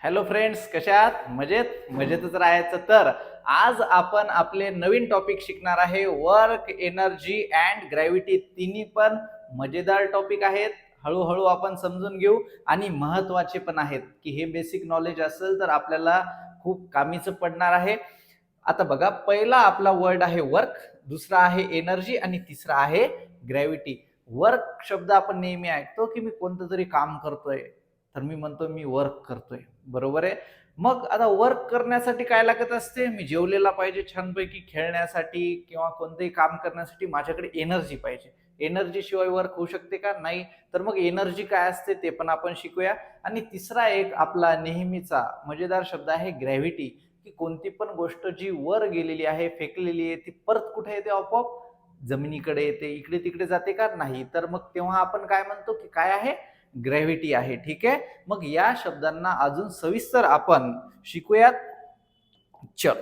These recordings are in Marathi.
हॅलो फ्रेंड्स, कशा आहात? मजेतच राहायचं. तर आज आपण आपले नवीन टॉपिक शिकणार आहे. Work, energy and gravity. तिन्ही पण मजेदार टॉपिक आहेत. हळूहळू आपण समजून घेऊ आणि महत्वाचे पण आहेत की हे बेसिक नॉलेज असेल तर आपल्याला खूप कामीचं पडणार आहे. आता बघा, पहिला आपला वर्ड आहे वर्क, दुसरा आहे एनर्जी आणि तिसरा आहे ग्रॅव्हिटी. वर्क शब्द आपण नेहमी ऐकतो की मी कोणतं तरी काम करतोय, तर मी म्हणतो मी वर्क करतोय, बरोबर आहे. मग आता वर्क करण्यासाठी काय लागत असते? मी जेवलेला पाहिजे छानपैकी, खेळण्यासाठी किंवा कोणतंही काम करण्यासाठी माझ्याकडे एनर्जी पाहिजे. एनर्जी शिवाय वर्क होऊ शकते का? नाही. तर मग एनर्जी काय असते ते पण आपण शिकूया. आणि तिसरा एक आपला नेहमीचा मजेदार शब्द आहे ग्रॅव्हिटी, की कोणती पण गोष्ट जी वर गेलेली आहे, फेकलेली आहे, ती परत कुठे येते? आपोआप जमिनीकडे येते. इकडे तिकडे जाते का? नाही. तर मग तेव्हा आपण काय म्हणतो की काय आहे? ग्रॅव्हिटी आहे. ठीक आहे. मग या शब्दांना अजून सविस्तर आपण शिकूयात. चल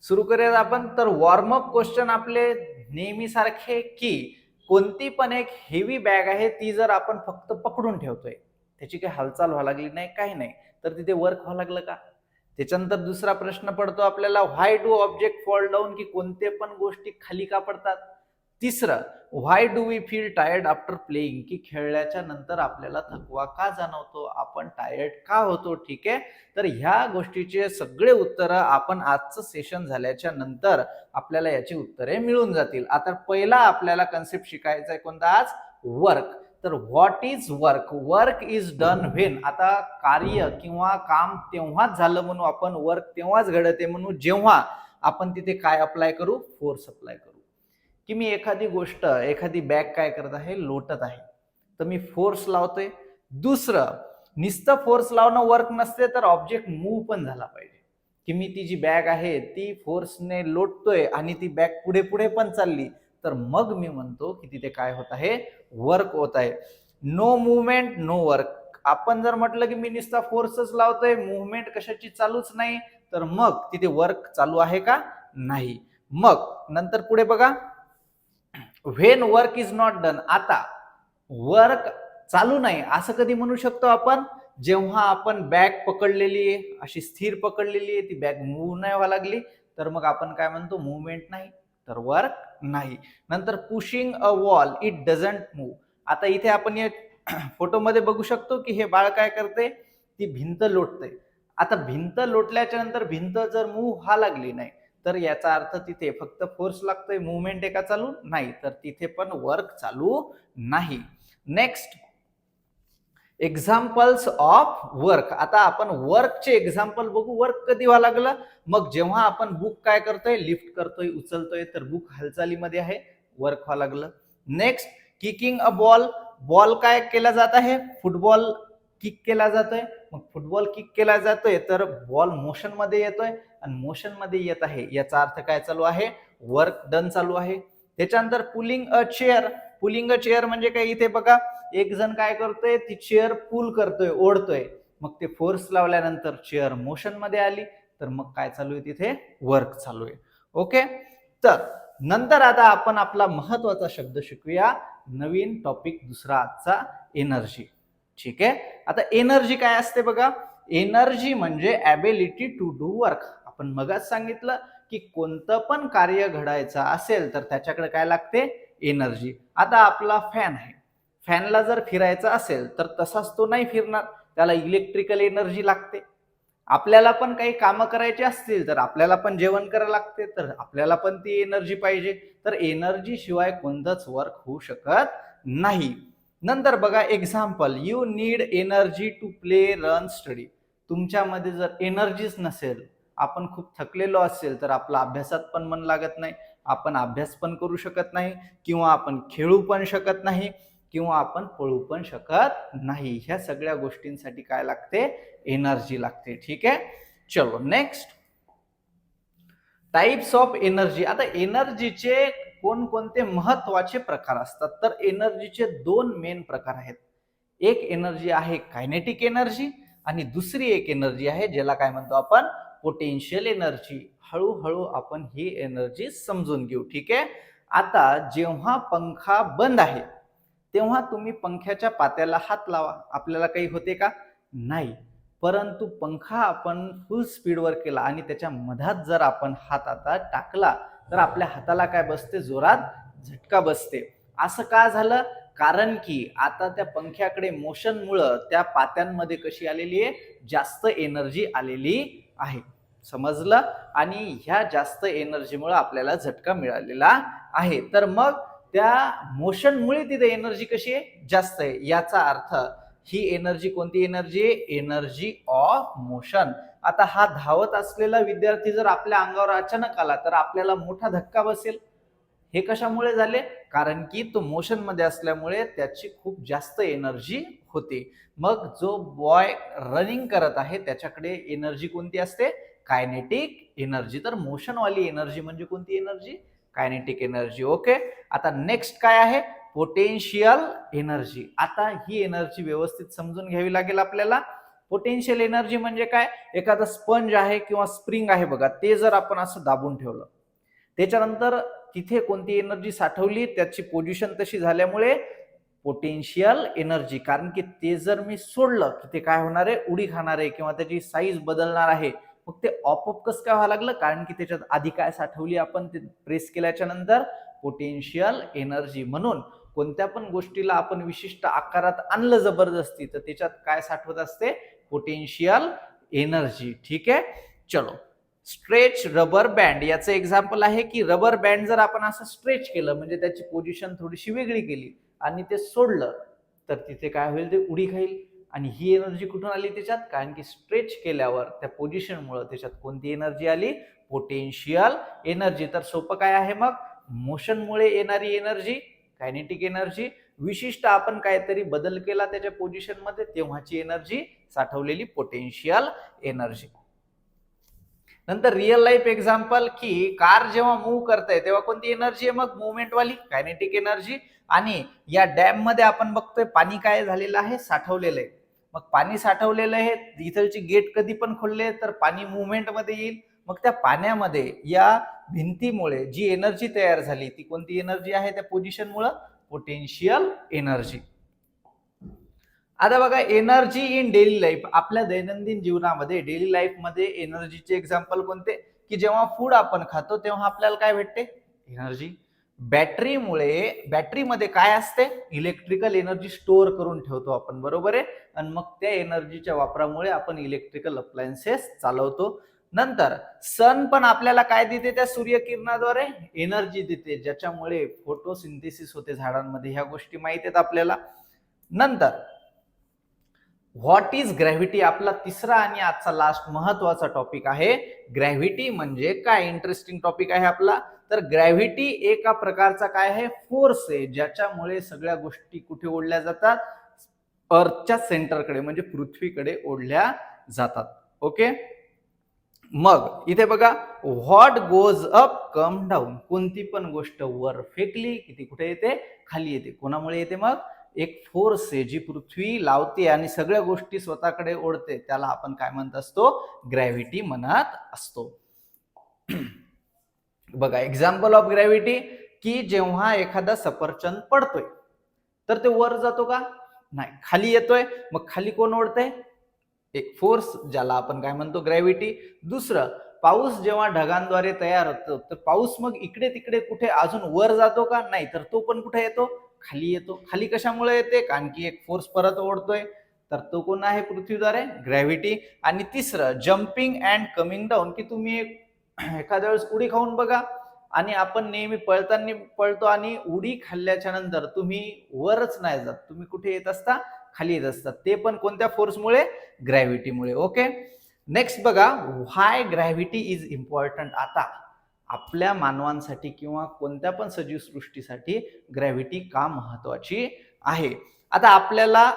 सुरू करूयात आपण. तर वॉर्मअप क्वेश्चन आपले नेहमी सारखे, की कोणती पण एक हेवी बॅग आहे, ती जर आपण फक्त पकडून ठेवतोय, त्याची काही हालचाल व्हायला लागली नाही, काही नाही, तर तिथे वर्क व्हायला लागलं का? त्याच्यानंतर दुसरा प्रश्न पडतो आपल्याला, why do object fall down, की कोणते पण गोष्टी खाली का पडतात? तिसरं, why do we feel tired after playing, की खेळल्याच्या नंतर आपल्याला थकवा का जाणवतो, आपण टायर्ड का होतो? ठीक आहे. तर ह्या गोष्टीचे सगळे उत्तर आपण आजचं सेशन झाल्याच्या नंतर आपल्याला याची उत्तरे मिळून जातील. आता पहिला आपल्याला कन्सेप्ट शिकायचा आहे कोणता आज? वर्क. तर what is work? Work is done when. आता कार्य किंवा काम तेव्हाच झालं म्हणून आपण वर्क तेव्हाच घडते म्हणून जेव्हा आपण तिथे काय अप्लाय करू? फोर्स अप्लाय करू. की मी एखादी गोष्ट, एखादी बॅग काय करत आहे? लोटत आहे, तर मी फोर्स लावतोय. दुसरं, नुसतं फोर्स लावणं वर्क नसते, तर ऑब्जेक्ट मूव्ह पण झाला पाहिजे. की मी ती जी बॅग आहे ती फोर्सने लोटतोय आणि ती बॅग पुढे पुढे पण चालली, तर मग मी म्हणतो की तिथे काय होत आहे? वर्क होत आहे. No movement no work. आपण जर म्हटलं की मी नुसता फोर्सच लावतोय, मुवमेंट कशाची चालूच नाही, तर मग तिथे वर्क चालू आहे का? नाही. मग नंतर पुढे बघा, when work is not done. आता वर्क चालू नाही असं कधी म्हणू शकतो आपण? जेव्हा आपण बॅग पकडलेली आहे, अशी स्थिर पकडलेली आहे, ती बॅग मूव्ह नाही व्हायला लागली, तर मग आपण काय म्हणतो? मुवमेंट नाही, तर वर्क नाही. नंतर pushing a wall it doesn't move. आता इथे आपण एक फोटोमध्ये बघू शकतो की हे बाळ काय करते? ती भिंत लोटते. आता भिंत लोटल्याच्या नंतर भिंत जर मूव्ह व्हायला लागली नाही, तर याचा अर्थ तिथे फक्त फोर्स लागतोय, मुवमेंट आहे का चालू? नाही. तर तिथे पण वर्क चालू नाही. Next, examples of work. आता आपण वर्कचे एक्झाम्पल बघू. वर्क कधी व्हायला लागलं? मग जेव्हा आपण बुक काय करतोय? लिफ्ट करतोय, उचलतोय, तर बुक हालचालीमध्ये आहे, वर्क व्हायला लागलं. Next, kicking a ball. Ball काय केला जात आहे? फुटबॉल किक केला जातोय. मग फुटबॉल किक केला जातोय, तर बॉल मोशन मध्ये येतोय, आणि मोशन मध्ये येत आहे, याचा अर्थ काय चालू आहे? वर्क डन चालू आहे. त्याच्यानंतर pulling a chair. Pulling a chair म्हणजे काय? इथे बघा, एक जण काय करतोय? ती चेअर पुल करतोय, ओढतोय. मग ते फोर्स लावल्यानंतर चेअर मोशन मध्ये आली, तर मग काय चालू आहे? तिथे वर्क चालू आहे. ओके. तर नंतर आता आपण आपला महत्वाचा शब्द शिकूया, नवीन टॉपिक दुसरा आजचा, एनर्जी. ठीक आहे. आता एनर्जी काय असते बघा? एनर्जी म्हणजे ॲबिलिटी टू डू वर्क. आपण मगाच सांगितलं की कोणतं पण कार्य घडायचं असेल तर त्याच्याकडे काय लागते? एनर्जी. आता आपला फॅन आहे, फॅनला जर फिरायचा असेल तर तसाच तो नाही फिरणार, त्याला इलेक्ट्रिकल एनर्जी लागते. आपल्याला पण काही कामं करायची असतील तर आपल्याला पण जेवण करायला लागते, तर आपल्याला पण ती एनर्जी पाहिजे. तर एनर्जी शिवाय कोणतंच वर्क होऊ शकत नाही. नंतर बघा example, you need energy to play, run, study. तुमच्यामध्ये जर एनर्जीच नसेल, आपण खूप थकलेलो असेल, तर आपला अभ्यासात पण मन लागत नाही, आपण अभ्यास पण करू शकत नाही, किंवा आपण खेळू पण शकत नाही, किंवा आपण पळू पण शकत नाही. ह्या सगळ्या गोष्टींसाठी काय लागते? एनर्जी लागते. ठीक आहे. चलो नेक्स्ट, टाइप्स ऑफ एनर्जी. आता एनर्जीचे कोणकोणते महत्वाचे प्रकार असतात? तर एनर्जीचे दोन मेन प्रकार आहेत. एक एनर्जी आहे कायनेटिक एनर्जी, आणि दुसरी एक एनर्जी आहे ज्याला काय म्हणतो आपण? Potential energy. हळूहळू आपण ही एनर्जी समजून घेऊ. ठीक आहे. आता जेव्हा पंखा बंद आहे, तेव्हा तुम्ही पंख्याच्या पात्याला हात लावा, आपल्याला काही होते का? नाही. परंतु पंखा आपण फुल स्पीडवर केला आणि त्याच्या मधात जर आपण हात आता टाकला तर आपल्या हाताला काय बसते, जोरात झटका बसते. असं का झालं? कारण की आता त्या पंख्याकडे मोशनमुळं त्या पात्यांमध्ये कशी आलेली आहे, जास्त एनर्जी आलेली आहे. समजलं? आणि ह्या जास्त एनर्जीमुळे आपल्याला झटका मिळालेला आहे. तर मग त्या मोशनमुळे तिथे एनर्जी कशी आहे, जास्त आहे. याचा अर्थ ही एनर्जी कोणती एनर्जी आहे? Energy of motion. आता हा धावत असलेला विद्यार्थी जर आपल्या अंगावर अचानक आला तर आपल्याला मोठा धक्का बसेल. हे कशामुळे झाले? कारण की तो मोशन मध्ये असल्यामुळे त्याची खूप जास्त एनर्जी होते. मग जो बॉय रनिंग करत आहे त्याच्याकडे एनर्जी कोणती असते? Kinetic energy. तर मोशन वाली एनर्जी म्हणजे कोणती एनर्जी? Kinetic energy. ओके. आता नेक्स्ट काय आहे? Potential energy. आता ही एनर्जी व्यवस्थित समजून घ्यावी लागेल आपल्याला. पोटेन्शियल एनर्जी म्हणजे काय? एखादा स्पंज आहे किंवा स्प्रिंग आहे बघा, ते जर आपण असं दाबून ठेवलं, त्याच्यानंतर तिथे कोणती एनर्जी साठवली, त्याची पोझिशन तशी झाल्यामुळे पोटेन्शियल एनर्जी. कारण की ते जर मी सोडलं की ते काय होणार आहे? उडी खाणार आहे किंवा त्याची साईज बदलणार आहे. मग ते ऑपअप कसं काय व्हायला लागलं? कारण की त्याच्यात आधी काय साठवली आपण, ते प्रेस केल्याच्या नंतर पोटेन्शियल एनर्जी. म्हणून कोणत्या पण गोष्टीला आपण विशिष्ट आकारात आणलं जबरदस्ती तर त्याच्यात काय साठवत असते? Potential energy. ठीक आहे. चलो, स्ट्रेच रबर बँड याचं एक्झाम्पल आहे की रबर बँड जर आपण असं स्ट्रेच केलं म्हणजे त्याची पोझिशन थोडीशी वेगळी केली आणि ते सोडलं तर तिथे काय होईल? ते उडी खाईल. आणि ही एनर्जी कुठून आली त्याच्यात? कारण की स्ट्रेच केल्यावर त्या पोझिशनमुळे त्याच्यात कोणती एनर्जी आली? Potential energy. तर सोपं काय आहे मग? मोशनमुळे येणारी एनर्जी कायनेटिक एनर्जी, विशिष्ट आपण काहीतरी बदल केला त्याच्या पोझिशन मध्ये तेव्हाची एनर्जी साठवलेली पोटेन्शियल एनर्जी. नंतर रिअल लाईफ एक्झाम्पल की कार जेव्हा मूव्ह करते तेव्हा कोणती एनर्जी आहे? मग मुवमेंट वाली कायनेटिक एनर्जी. आणि या डॅम मध्ये आपण बघतोय पाणी काय झालेलं आहे? साठवलेलं आहे. मग पाणी साठवलेलं आहे, इथलची गेट कधी पण खोलले तर पाणी मुवमेंट मध्ये येईल. मग त्या पाण्यामध्ये या भिंतीमुळे जी एनर्जी तयार झाली ती कोणती एनर्जी आहे? त्या पोझिशनमुळे पोटेन्शियल एनर्जी. आता बघा, एनर्जी इन डेली लाईफ. आपल्या दैनंदिन जीवनामध्ये डेली लाईफ मध्ये एनर्जीचे एक्झाम्पल कोणते? की जेव्हा फूड आपण खातो तेव्हा आपल्याला काय भेटते? एनर्जी. बॅटरीमध्ये काय असते? इलेक्ट्रिकल एनर्जी स्टोअर करून ठेवतो आपण, बरोबर आहे. आणि मग त्या एनर्जीच्या वापरामुळे आपण इलेक्ट्रिकल अप्लायन्सेस चालवतो. नंतर सन पण आपल्याला काय देते? त्या सूर्यकिरणाद्वारे एनर्जी देते, ज्याच्यामुळे फोटोसिंथेसिस होते झाडांमध्ये. ह्या गोष्टी माहित आहेत आपल्याला. नंतर व्हॉट इज ग्रॅव्हिटी? आपला तिसरा आणि आजचा लास्ट महत्वाचा टॉपिक आहे. ग्रॅव्हिटी म्हणजे काय? इंटरेस्टिंग टॉपिक आहे आपला. तर ग्रॅव्हिटी एका प्रकारचा काय आहे? फोर्स आहे, ज्याच्यामुळे सगळ्या गोष्टी कुठे ओढल्या जातात? अर्थच्या सेंटरकडे म्हणजे पृथ्वीकडे ओढल्या जातात. ओके. मग इथे बघा, what goes up come down. कोणती पण गोष्ट वर फेकली की ती कुठे येते? खाली येते. कोणामुळे येते? मग एक फोर्स आहे जी पृथ्वी लावते आणि सगळ्या गोष्टी स्वतःकडे ओढते, त्याला आपण काय म्हणत असतो? ग्रॅव्हिटी म्हणत असतो. बघा, एक्झाम्पल ऑफ ग्रॅव्हिटी की जेव्हा एखादा सफरचंद पडतोय तर ते वर जातो का? नाही, खाली येतोय. मग खाली कोण ओढतंय? एक फोर्स, ज्याला आपण काय म्हणतो? ग्रॅव्हिटी. दुसरं, पाऊस जेव्हा ढगांद्वारे तयार होतो तर पाऊस मग इकडे तिकडे कुठे अजून वर जातो का? नाही, तर तो पण कुठे येतो? खाली येतो. खाली कशामुळे येते? कारण की एक फोर्स परत ओढतोय, तर तो कोण आहे? पृथ्वीद्वारे ग्रॅव्हिटी. आणि तिसरं, जम्पिंग अँड कमिंग डाऊन, की तुम्ही एखाद्या वेळेस उडी खाऊन बघा. आणि आपण नेहमी पळताना पळतो आणि उडी खाल्ल्याच्या नंतर तुम्ही वरच नाही जात, तुम्ही कुठे येत असता? खाली येत असतात. ते पण कोणत्या फोर्समुळे? ग्रॅव्हिटीमुळे. ओके. नेक्स्ट बघा, व्हाय ग्रॅव्हिटी इज इम्पॉर्टंट. आता आपल्या मानवांसाठी किंवा कोणत्या पण सजीव सृष्टीसाठी ग्रॅव्हिटी का महत्वाची आहे? आता आपल्याला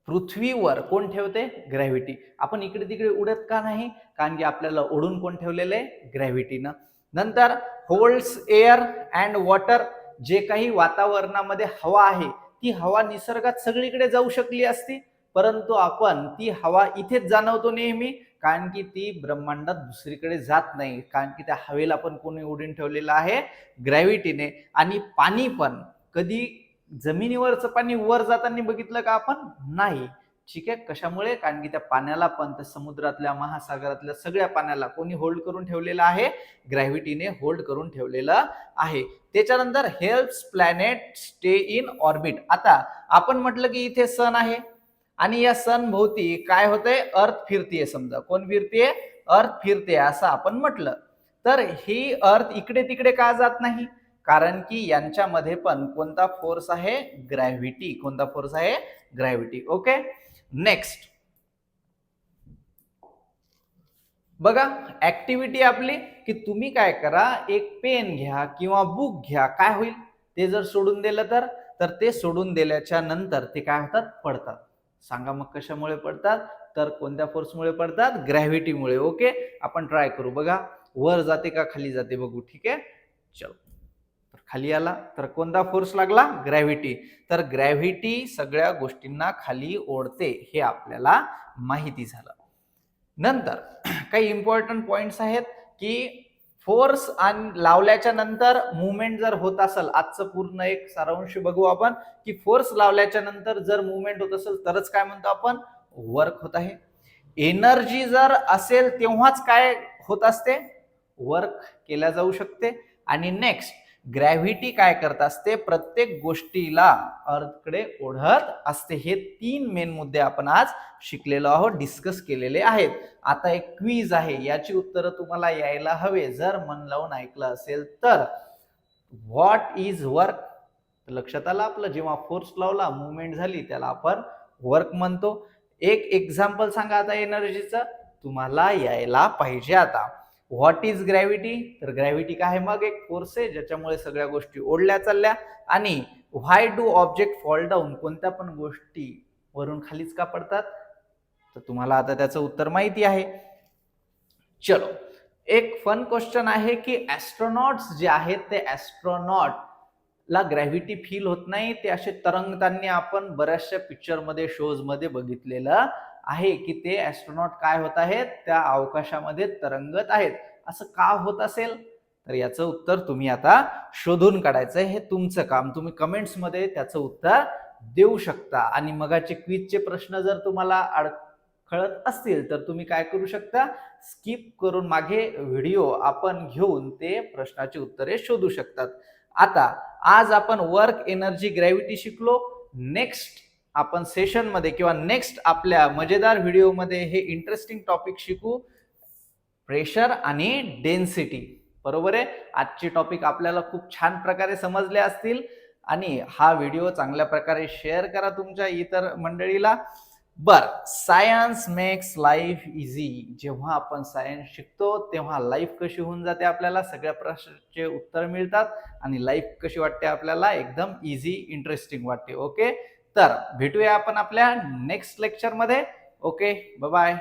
पृथ्वीवर कोण ठेवते? ग्रॅव्हिटी. आपण इकडे तिकडे उडत का नाही? कारण की आपल्याला ओढून कोण ठेवलेलं आहे? ग्रॅव्हिटीनं. नंतर होल्ड्स एअर अँड वॉटर. जे काही वातावरणामध्ये हवा आहे ती हवा निसर्गात सगळीकडे जाऊ शकली असती, परंतु आपण ती हवा इथेच जाणवतो नेहमी, कारण की ती ब्रह्मांडात दुसरीकडे जात नाही. कारण की त्या हवेला पण कोणी ओढून ठेवलेलं आहे? ग्रॅव्हिटीने. आणि पाणी पण कधी जमिनीवरचं पाणी वर जाताना बघितलं का आपण? नाही. ठीक आहे. कशामुळे? कारण की त्या पाण्याला पण, त्या समुद्रातल्या, महासागरातल्या सगळ्या पाण्याला कोणी होल्ड करून ठेवलेलं आहे? ग्रॅव्हिटीने होल्ड करून ठेवलेलं आहे. त्याच्यानंतर helps planet stay in orbit. आता आपण म्हटलं की इथे सन आहे आणि या सन भोवती काय होतंय? अर्थ फिरतीये. समजा कोण फिरतीये? अर्थ फिरते असं आपण म्हटलं. तर ही अर्थ इकडे तिकडे का जात नाही? कारण की यांच्यामध्ये पण कोणता फोर्स आहे? ग्रॅव्हिटी. कोणता फोर्स आहे? ग्रॅव्हिटी. ओके. नेक्स्ट बघा, ऍक्टिव्हिटी आपली की तुम्ही काय करा, एक पेन घ्या किंवा बुक घ्या. काय होईल? ते जर सोडून दिलं तर ते सोडून दिल्याच्या नंतर ते काय होतात? पडतात. सांगा मग कशामुळे पडतात? तर कोणत्या फोर्समुळे पडतात? ग्रॅव्हिटीमुळे. ओके. आपण ट्राय करू. बघा, वर जाते का खाली जाते बघू. ठीक आहे. चलो, तर खाली आला तर कोणता फोर्स लागला? ग्रॅव्हिटी. तर ग्रॅव्हिटी सगळ्या गोष्टींना खाली ओढते हे आपल्याला माहिती झालं. नंतर काही इम्पॉर्टंट पॉइंट्स आहेत की फोर्स आणि लावल्याच्या नंतर मुवमेंट जर होत असेल, आजचं पूर्ण एक सारांश बघू आपण की फोर्स लावल्याच्या नंतर जर मुवमेंट होत असेल तरच काय म्हणतो आपण? वर्क होत आहे. एनर्जी जर असेल तेव्हाच काय होत असते? वर्क केल्या जाऊ शकते. आणि नेक्स्ट, ग्रॅव्हिटी काय करत असते? प्रत्येक गोष्टीला अर्थकडे ओढत असते. हे 3 मेन मुद्दे आपण आज शिकलेलो आहोत, डिस्कस केलेले आहेत. आता एक क्विज आहे, याची उत्तरं तुम्हाला यायला हवे. जर मन लावून ऐकलं असेल तर. What is work? लक्षात आलं आपलं? जेव्हा फोर्स लावला, मुवमेंट झाली, त्याला आपण वर्क म्हणतो. एक एक्झाम्पल सांगा आता एनर्जीचं, तुम्हाला यायला पाहिजे आता. What is gravity? तर ग्रॅव्हिटी काय आहे? मग एक फोर्स आहे ज्याच्यामुळे सगळ्या गोष्टी ओढल्या चालल्या. आणि व्हाय डू ऑब्जेक्ट फॉल डाऊन? कोणत्या पण गोष्टी वरून खालीच का पडतात? तर तुम्हाला आता त्याचं उत्तर माहिती आहे. चलो, एक फन क्वेश्चन आहे की ऍस्ट्रॉनॉट्स जे आहेत ते ऍस्ट्रॉनॉट ला ग्रॅव्हिटी फील होत नाही, ते असे तरंगताना आपण बऱ्याचशा पिक्चर मध्ये, शोज मध्ये बघितलेलं आहे की ते ऍस्ट्रॉनॉट काय होत आहेत? त्या अवकाशामध्ये तरंगत आहेत. असं का होत असेल? तर याचं उत्तर तुम्ही आता शोधून काढायचं. हे तुमचं काम. तुम्ही कमेंट्स मध्ये त्याचं उत्तर देऊ शकता. आणि मगाचे क्विजचे प्रश्न जर तुम्हाला कळत असतील तर तुम्ही काय करू शकता? स्किप करून मागे व्हिडिओ आपण घेऊन ते प्रश्नाची उत्तरे शोधू शकतात. आता आज आपण वर्क, एनर्जी, ग्रॅव्हिटी शिकलो. नेक्स्ट आपण सेशन मध्ये किंवा नेक्स्ट आपल्या मजेदार व्हिडिओ मध्ये हे इंटरेस्टिंग टॉपिक शिकू, प्रेशर आणि डेन्सिटी. बरोबर आहे. आजचे टॉपिक आपल्याला खूप छान प्रकारे समजले असतील आणि हा व्हिडिओ चांगल्या प्रकारे शेअर करा तुमच्या इतर मंडळीला. Science makes life easy. जेव्हा आपण सायन्स शिकतो तेव्हा लाईफ कशी होऊन जाते, आपल्याला सगळ्या प्रश्नांचे उत्तर मिळतात आणि लाईफ कशी वाटते आपल्याला? एकदम इझी, इंटरेस्टिंग वाटते. ओके. तर भेटूया आपण आपल्या नेक्स्ट लेक्चर मध्ये. Okay, bye bye.